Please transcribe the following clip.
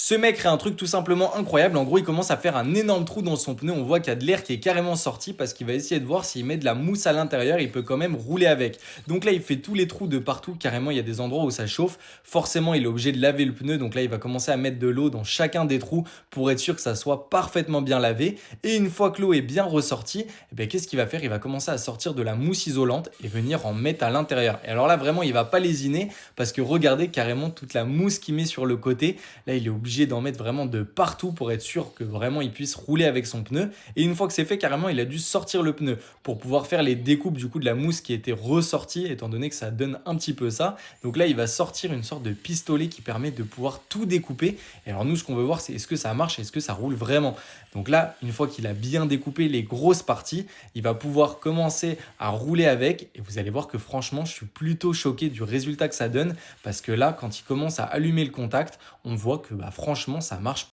Ce mec crée un truc tout simplement incroyable. En gros, il commence à faire un énorme trou dans son pneu. On voit qu'il y a de l'air qui est carrément sorti parce qu'il va essayer de voir s'il met de la mousse à l'intérieur, il peut quand même rouler avec. Donc là, il fait tous les trous de partout. Carrément, il y a des endroits où ça chauffe. Forcément, il est obligé de laver le pneu. Donc là, il va commencer à mettre de l'eau dans chacun des trous pour être sûr que ça soit parfaitement bien lavé. Et une fois que l'eau est bien ressortie, qu'est-ce qu'il va faire? Il va commencer à sortir de la mousse isolante et venir en mettre à l'intérieur. Et alors là, vraiment, il va pas lésiner parce que regardez carrément toute la mousse qu'il met sur le côté. Là, il est obligé d'en mettre vraiment de partout pour être sûr que vraiment il puisse rouler avec son pneu. Et une fois que c'est fait, carrément, il a dû sortir le pneu pour pouvoir faire les découpes du coup de la mousse qui était ressortie, étant donné que ça donne un petit peu ça. Donc là, il va sortir une sorte de pistolet qui permet de pouvoir tout découper. Et alors nous, ce qu'on veut voir, c'est est-ce que ça marche, est-ce que ça roule vraiment. Donc là, une fois qu'il a bien découpé les grosses parties, il va pouvoir commencer à rouler avec. Et vous allez voir que franchement, je suis plutôt choqué du résultat que ça donne. Parce que là, quand il commence à allumer le contact, on voit que franchement, ça marche